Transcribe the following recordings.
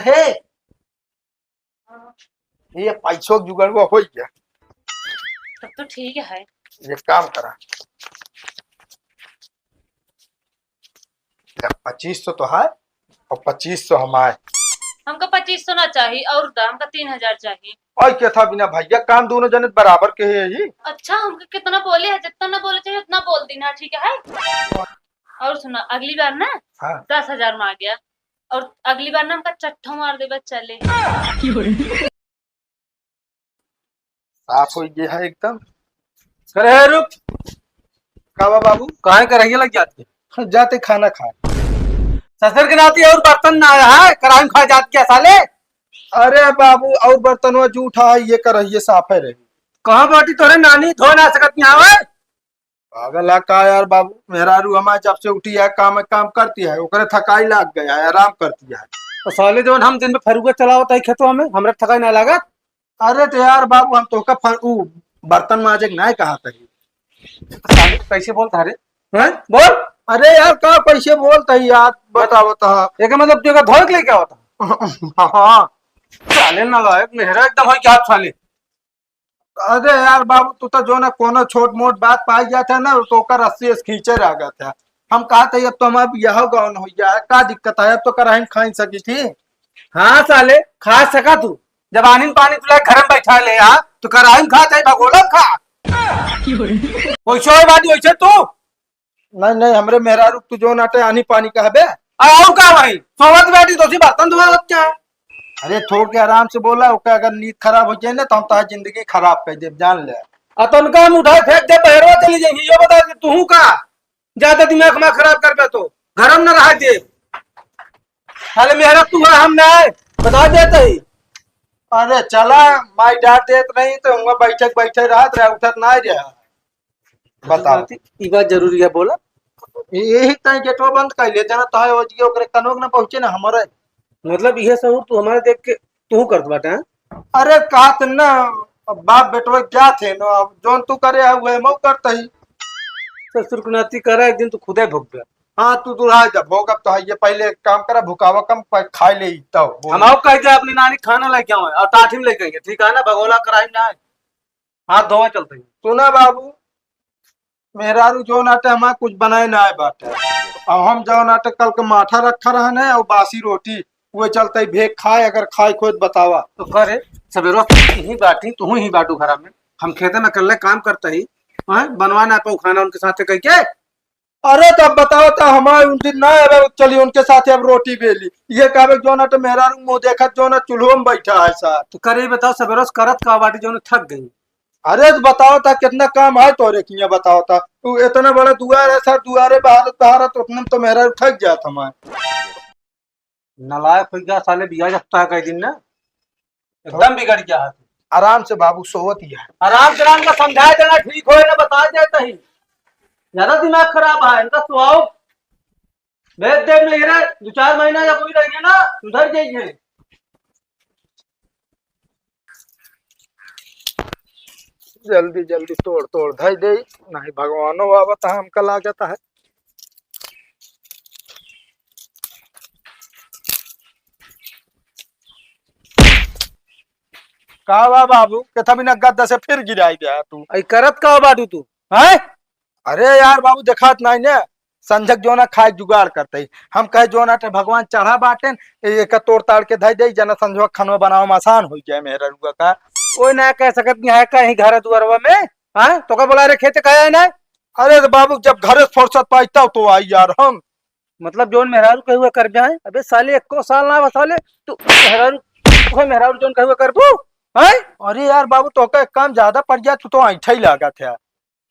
उठे। ये पैसों की जुगाड़ हो गया। तब तो ठीक है। ये काम करा 2500 तो है और 2500 हम आए। हमको 2500 ना चाहिए और हमको 3000 चाहिए। और क्या था बिना भैया, काम दोनों जने बराबर के है ही। अच्छा हमको कितना बोले है, जितना ना बोले चाहिए उतना बोल देना, ठीक है। और सुना, अगली बार ना हाँ 10,000 में आ गया, और अगली बार ना हमका चट्ठो मार दे, बस चले। साफ हो गया है एकदम। करे रुक, कावा बाबू काहे करहिए लग जाती है। जाते खाना खाए। ससुर के नाती और बर्तन ना आया है, कराई खा जात क्या साले। अरे बाबू और बर्तनवा जूठा है, ये करहिए साफ है रही। कहाँ बाटी तोरे नानी धो ना सकत यहाँ है। पागल है का यार बाबू, मेहरारू हमारे जब से उठी है काम काम करती है, ओकरे थकाई लाग गया है, आराम करती है। तो साले जो हम दिन में फरुगे चलावत है खेतों में, हमरा थकाई ना लागत। अरे तो यार बाबू हम तो बर्तन माजे नहीं कहा था। साले कैसे बोलता रे, हैं बोल। अरे यार का कैसे बोलता है यार, बताओ तो। एक मतलब जगह धोए के लिए क्या होता। हाँ साले ना लायक मेहरा एकदम है क्या साले। अरे यार बाबू तू तो जो ना कोनो छोट मोट बात पाई जाता है ना तो कर रस्सी से खींचे रह गया था। हम कहा था अब तो हम अब यह गौन हो जाए, का दिक्कत है, अब तो कराही खाई सकी थी। हाँ साले खा सका तू, जब आनी पानी तुला घर में बैठा ले आ तो कराई खा चाहे भगोला खा। वैसे बात वैसे तू नहीं नहीं हमरे मेहरारू तू जो नाटे आनी पानी कहबे। और का भाई सोवत बैठी तो बर्तन धोआ क्या। अरे थोड़ के आराम से बोला, ओके अगर नींद खराब हो जाए ना तो हम तो जिंदगी खराब कर दे, जान ले। अतनका हम उठा फेंक दे बहरवा चली जाएगी, ये बता तू का ज्यादा दिमाग में खराब कर पे तो घर में न रह दे। साले मेहरा तू है हम नहीं बता देते ही। अरे चला माई डांट देत नहीं तो हम बैठक बैठे रहत रहे, उठत नहीं रहा। बताओ ये बात जरूरी है बोला। यही तय गेटवा बंद कर ले जना तो है ओजिए ओकरे कनोक ना पहुंचे ना हमारे। मतलब यह सहूर तू हमारे देख के तू करत बाटे हैं? अरे कहा तो ना बाप बेटवा क्या थे ना, अब जोन तू करे हुए मऊ करता ही। ससुर को नाती करा एक दिन तू खुदे भुग गया। हाँ तू दुल्हा जब भोग अब तो है, ये पहले एक काम करा भुकावा कम खाई ले तब हम आओ कह के अपनी नानी खाना लेके आए और टाठी में लेके आएंगे, ठीक है ना भगोला कराई ना हाथ धोवा चलते हैं। सुना बाबू मेहरारू जो नाटे हमारा कुछ बनाए ना आए बाटे, और हम जो नाटे कल के माठा रखा रहने और बासी रोटी वो चलते भेग खाए, अगर खाए खुद बतावा तो करे सवेरो ही बाटी तू ही बाटू घर में, हम खेते में कर ले काम करते ही बनवा ना पाऊ खाना उनके साथ कह के। अरे तब बताओ तो हमारे उन दिन ना अरे चली उनके साथ अब रोटी बेली, ये कहे जो ना तो मेहरारू मुंह देखा जो ना चूल्हो में बैठा है साथ। तो करे बताओ सवेरो करत का बाटी जो थक गई। अरे तो बताओ था कितना काम है तोरे किया, बताओ था तू इतना बड़ा दुआर है सर, दुआरे बाहर तो उतने तो मेहरारू थक जाता हमारे। नलायक हो गया साले, बिया जगता है कई दिन ना एकदम बिगड़ गया है। आराम से बाबू सोवत ही है। आराम से का समझाया देना ठीक हो ना बता देता ही, ज्यादा दिमाग खराब है इनका सुहाव भेज दे मेरे 2-4 महीना या कोई रहेंगे ना सुधर जाइए। जल्दी जल्दी तोड़ तोड़ धई दे, नहीं भगवानो बाबा हमका लागत है। कावा बाबू कथा बिना गद्दा से फिर गिराई दिया तू। आई करत का बाटू तू है। अरे यार बाबू देखात नहीं ने संजक जो ना खाए जुगाड़ करते, हम कहे जो ना भगवान चढ़ा बाटे एक तोड़ ताड़ के धई दे जना संजो खानो बनाओ में आसान हो जाए मेहरा रुआ का। कोई ना कह सकत नहीं है कहीं घर दुआरवा में है तो का बोला रे खेते कहे ना। अरे तो बाबू जब घर से फुर्सत पाई तो आई यार हम। मतलब जोन मेहरारू कहे हुआ कर जाए, अबे साले एको साल ना साले तू मेहरारू जोन कहे हुआ कर दू है। अरे यार बाबू तो का काम ज्यादा पड़ गया तू तो ऐठा ही लगा था।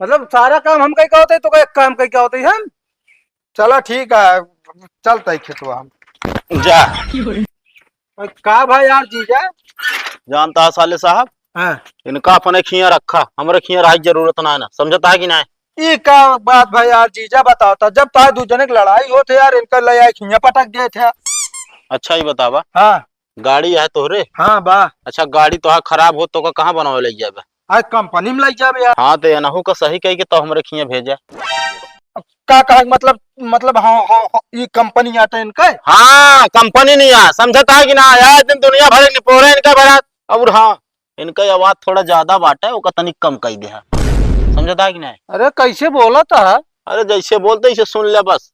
मतलब सारा काम हम कहीं का होता है तो एक काम कहीं क्या होता है हम। चलो ठीक है चलते खेतवा हम जा। का भाई यार जीजा जानता है साले साहब, हाँ। इनका अपने खिया रखा, हमारे खिया रहा जरूरत ना है ना, समझता है कि ना। ये का बात भाई यार जीजा बताओ था, जब तार दू जने की लड़ाई होते यार इनका ले आए खिया पटक गए थे। अच्छा ही बतावा। हाँ गाड़ी है तोहरे। हाँ बा। अच्छा गाड़ी तो खराब हो तो का कहाँ बनावे ले जाबे। आज कंपनी में लग जाबे यार। हाँ तो एनहू का सही कही के तो हमारे खिया भेजा। का कहा मतलब हाँ हाँ हाँ, ये कंपनी आते इनका हाँ कंपनी नहीं आ समझता है कि ना आया दिन दुनिया भर के निपोरे इनका भरा। और हाँ इनका आवाज थोड़ा ज्यादा बाटा है वो तनिक कम कर दिया समझता है कि नहीं। अरे कैसे बोला था? अरे जैसे बोलते इसे सुन ले बस।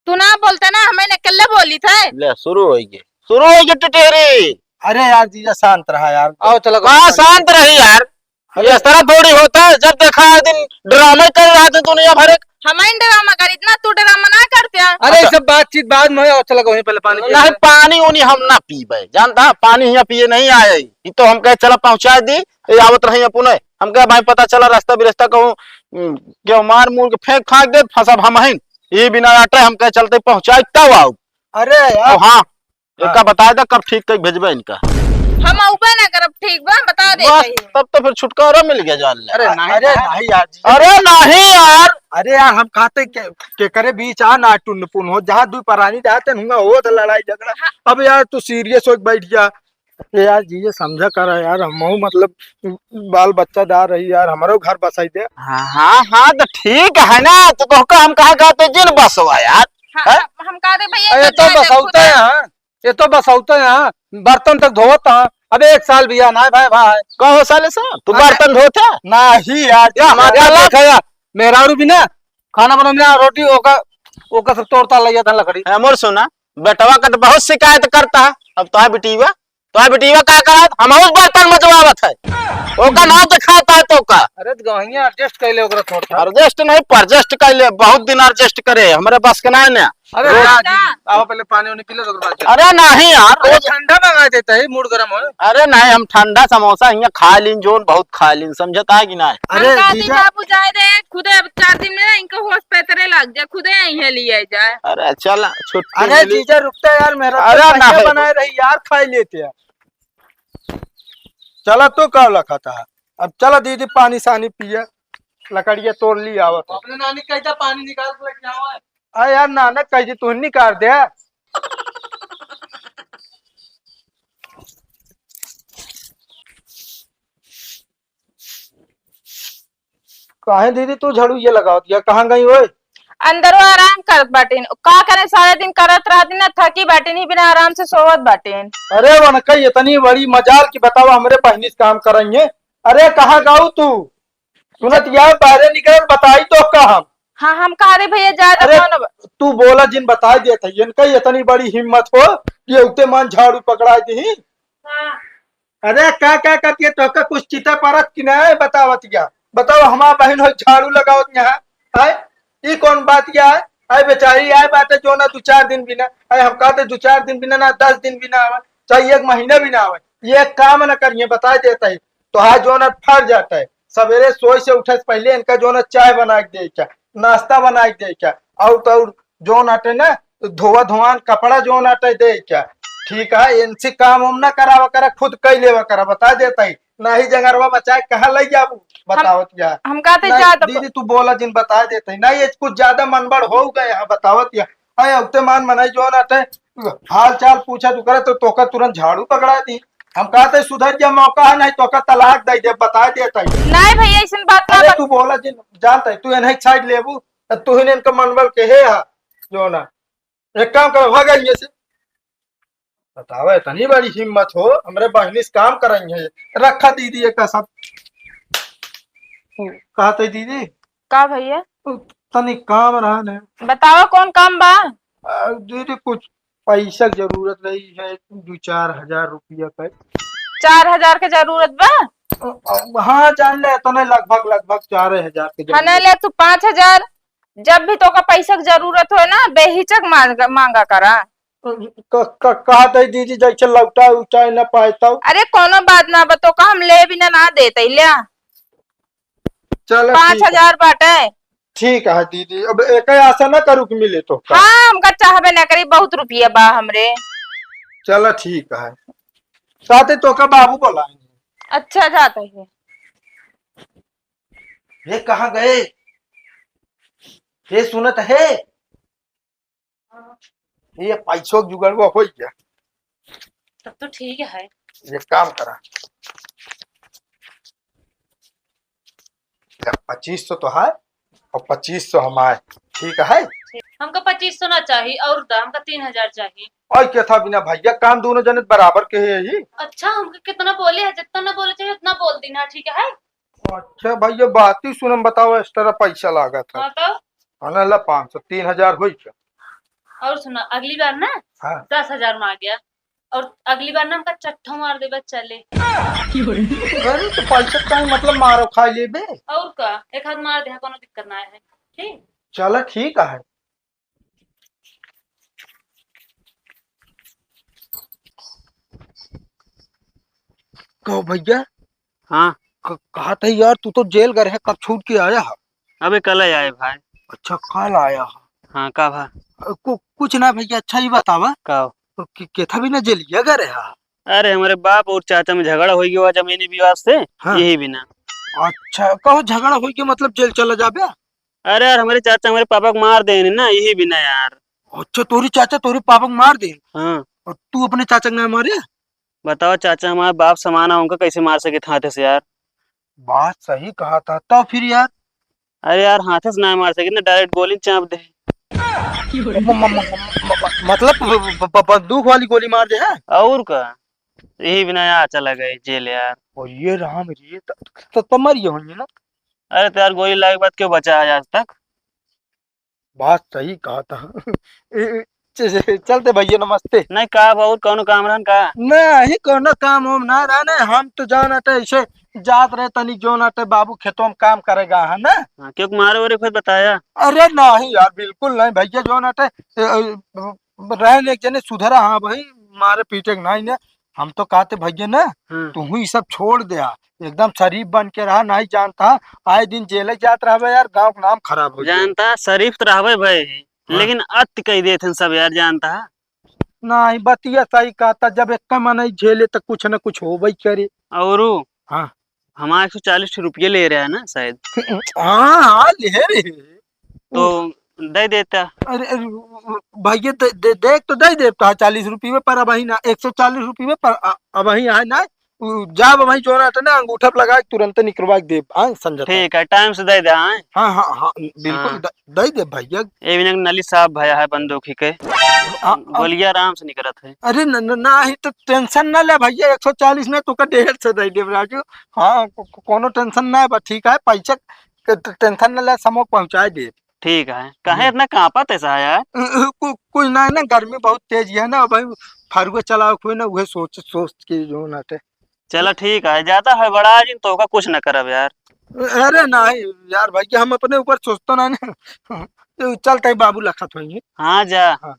तू ना बोलता ना हमें नकल्ला बोली था। ले शुरू होगी टिटेरी। अरे यार जीजा शांत रहा यार। आओ चलो कहाँ शांत रही यार ये इस तरह थोड़ी होता है। जब देखा है दिन ड्रामे कर रहा था दुनिया भर हमारे डरामा कर इतना तू डरामा ना करते हैं। अरे ये सब बातचीत बाद में आओ चलो वहीं पहले पानी पिए। नहीं पानी उनी हम ना पीबे जानता पानी यहाँ पिए नहीं आए ये तो हम कहे चला पहुंचा दी ये आवत रही पुणे हम कहे भाई पता चला रास्ता बिरस्ता कहूँ क्यों मार मूर के फेंक फाक दे फंसा हम हैं ये बिना आटे हम कहे चलते पहुंचाए तब आओ। अरे यार हाँ इनका बताया था कब ठीक कहीं भेजबे इनका। हम ऊपर ना करब ठीक बा बता दे बस तब तो फिर छुटकारा मिल गया जान ले। अरे नहीं यार जीजा। अरे नहीं यार अरे यार हम कहते के करे बीच आ ना टुन पुन हो जहाँ दू परानी जाते हुआ हो तो लड़ाई झगड़ा। अब यार तू सीरियस हो के बैठ गया। ये यार जीजे समझा कर यार हम मतलब बाल बच्चा डाल रही यार हमारो घर बसाई दे। हाँ तो ठीक है ना तो हम कहा कहते जिन बसवा यार। हम कहा दे भैया ये तो बसौते हैं ये तो बसौते हैं बर्तन तक धोता है। अब 1 साल भी ना भाई भाई कहो साले सा तू बर्तन धोते नहीं यार मेहरारू भी ना खाना बनाने रोटी ओका सब तोड़ता लिया था लकड़ी। मोर सुना बेटवा का तो बहुत शिकायत करता है। अब तो बेटीवा का कहा हम उस बर्तन मजवावत है ओका नाम दिखाता है तो का। अरे गहिया एडजस्ट कर ले ओकरा थोड़ा एडजस्ट नहीं परजस्ट कर ले बहुत दिन एडजस्ट करे हमारे बस के ना। अरे आओ पहले पानी उनी पी लो तो अरे नहीं यार रोज ठंडा मंगा देता है मूड गर्म हो। अरे नहीं हम ठंडा समोसा यहाँ खा लीन जोन बहुत खा लीन समझता है कि ना। अरे जीजा बाबू जाए दे खुदे 4 दिन में इनको होश पैतरे लग जाए खुदे यहीं लिए जाए। अरे चल छुट्टी अरे मिली। जीजा रुकता यार मेरा अरे तो नहीं। कहिया बनाए रही यार खाई लेते हैं। चला तू कब लखा था अब चला दीदी पानी सानी पिए लकड़िया तोड़ ली आवत है। अपने नानी कहता पानी निकाल के लेके आओ। अरे यार नानक कही तू निकाल दे। काहे दीदी तू झाड़ू ये लगाओ दिया कहाँ गई ओए। अंदर वो आराम करत बाटेन का करे सारे दिन करत रहती ना थकी बाटेन ही बिना आराम से सोवत बाटेन। अरे वन कही इतनी बड़ी मजाल की बताओ हमरे पहनी से काम करेंगे। अरे कहाँ गाऊ तू सुनत यार बाहर निकल बताई तो कहा। हाँ हम कहा रहे भैया ज्यादा अरे कौन तू बोला जिन बता देता इनका इतनी बड़ी हिम्मत हो ये उते मान झाड़ू पकड़ा दी। अरे क्या क्या करती है तो कुछ चिता परत की नहीं बतावत क्या बताओ हमारा बहन हो झाड़ू लगाओ यहाँ आए ये कौन बात क्या है। आए बेचारी आए बात है जो ना 2-4 दिन बिना आए हम कहते 2-4 दिन बिना ना 10 दिन बिना आवे चाहे 1 महीना भी ना आवे ये काम न करिए बता देता है तो हाँ जो ना फर जाता है। सवेरे सोई से उठे से पहले इनका जो ना चाय बना के दे क्या नाश्ता बना के दे क्या और जो नाटे ना धोवा धोवान कपड़ा जो नाटे दे क्या ठीक है इनसे काम हम ना करावा करा खुद कई लेवा करा बता देता है ना ही जगरवा बचा कहाँ ले जाबू बतावत क्या। हम कहते नहीं, ज्यादा दीदी तू बोला जिन बता देते ना ये कुछ ज्यादा मनबड़ हो गए यहाँ बतावत या अरे उते मान मनाई जो नाटे हाल चाल पूछा तू करे तो तोका तुरंत झाड़ू पकड़ा दी। हम कहते सुधर जा मौका है नहीं तोका तलाक दे दे बता देता है। नहीं भैया ऐसी बात अरे ना तू बोला जिन जानता है तू इन्हें साइड लेबू तू ही इनका मनबल के है जो ना एक काम करो भागा ये से बताओ इतनी बड़ी हिम्मत हो हमरे बहनी से काम करेंगे रखा दीदी एक सब कहते दीदी का भैया तनी काम रहा न बताओ कौन काम बा। दीदी कुछ पैसा की जरूरत रही है 2-4 हजार रुपया का 4000 के जरूरत बा। हाँ जान ले इतने लगभग 4000 के हाँ नहीं ले तू 5000 जब भी तो का पैसा की जरूरत हो ना बेहिचक मांगा करा। कहा दीदी जैसे लौटा उठा न पाता। अरे कोनो बात ना बतो का हम ले बिना ना देते लिया चलो 5000 बाटे। ठीक है दीदी अब एक आशा ना करू कि मिले तो हाँ हमका चाहबे ना करी बहुत रुपया बा हमरे। चलो ठीक है साथे तो का बाबू बोलाएंगे। अच्छा जाता है ये कहाँ गए ये सुनत है ये पैसों की जुगाड़ हो गया तब तो ठीक है। ये काम करा 2500 तो है और 2500 हम आए ठीक है। हमको 2500 ना चाहिए और दा हमको 3000 चाहिए। और क्या था बिना भैया, काम दोनों जने बराबर के है ही। अच्छा हमको कितना बोले है, जितना ना बोले चाहिए उतना बोल देना, ठीक है। अच्छा भैया बात ही सुनम, बताओ एक्स्ट्रा पैसा लागत है। हाँ तो हाँ ला 500 3000 हो क्या? और सुना, अगली बार ना हाँ 10,000 मार गया, और अगली बार ना हमका चट्ठा मार दे बस चले। अरे तो पैसा का मतलब मारो खा ले बे। और का एक हाथ मार दे, कोनो दिक्कत ना है। ठीक चलो ठीक है। कहो भैया, हाँ कहा था यार तू तो जेल गए है, कब छूट के आया है? अबे कल ही आए भाई। अच्छा कल आया है। हाँ का भाई कुछ ना भैया, अच्छा ही बतावा का के था भी ना जेलिया गए है। अरे हमारे बाप और चाचा में झगड़ा हो गया जमीनी विवाद से। हाँ। यही बिना। अच्छा कहो झगड़ा हो के मतलब जेल चला जाबे? अरे यार हमारे चाचा हमारे पापा को मार देने ना, यही बिना यार। अच्छा तोरी चाचा तोरे पापा को मार दे हाँ और तू अपने चाचा को ना मारे? बताओ, चाचा हमारा बाप समाना, उनका कैसे मार सके हाथे से यार। बात सही कहा था। तो फिर यार अरे यार हाथे से ना मार सके ना, डायरेक्ट गोली चाप दे। मतलब बंदूक वाली गोली मार दे है? और का यही बिना यार चला गए जेल यार। और ये राम ये तो मरिए होंगे ना। अरे तो यार गोली लाए के बाद क्यों बचा है आज तक। बात सही कहा था। चलते भैया नमस्ते। नहीं का बहुत कौन काम रहन का। नहीं कोनो काम हम ना रहने, हम तो जान अटे ऐसे जात रहे तनी जोन अटे बाबू खेतों में काम करेगा है ना। हाँ, क्यों मारे वारे खुद बताया। अरे नहीं यार बिल्कुल नहीं भैया, जोन अटे रहने एक जने सुधरा। हाँ भाई मारे पीटे के नहीं ने, हम तो कहते भैया ना हाँ। तू ही सब छोड़ दे, एकदम शरीफ बन के रहा। नहीं जानता आए दिन जेल जात रहा यार, गांव का नाम खराब हो जाए। जानता शरीफ तो रहबे भाई, लेकिन अत कह देते सब यार जानता। नहीं बतिया सही कहता, जब एक मन झेले तो कुछ न कुछ हो भाई करे। और हाँ हमारे 140 रुपये ले रहा है ना शायद, हाँ हाँ ले रे। तो दे देता। अरे भैया देख तो दे देता 40 रुपये में, पर अब वही ना 140 रुपये में, पर अब वही है ना जब वही जो रहता ना अंगूठा पे लगा के तुरंत निकलवा के दे। हाँ समझता। ठीक है टाइम से दे दे। हाँ हाँ हाँ हाँ बिल्कुल हाँ। दे दे भैया। ये भी नली साहब भया है बंदूक ही के, गोलियां आराम से निकलत है। अरे ना ही तो टेंशन ना ले भैया, 140 में तो का 150 दे दे राजू। हाँ कोनो टेंशन ना है, बस ठीक है पैसा टेंशन ना ले, समोक पहुंचा दे। ठीक है, कहे इतना कांपत ऐसा है यार। कुछ ना है ना, गर्मी बहुत तेज है ना भाई, फारुआ चलाओ कोई ना, वह सोच सोच के जो नाटे। चलो ठीक है, ज्यादा है बड़ा आज तो का कुछ न करब यार। अरे नहीं यार भाई हम अपने ऊपर सोचते ना ना। चलते बाबू लखत होंगे। हाँ जा। हाँ।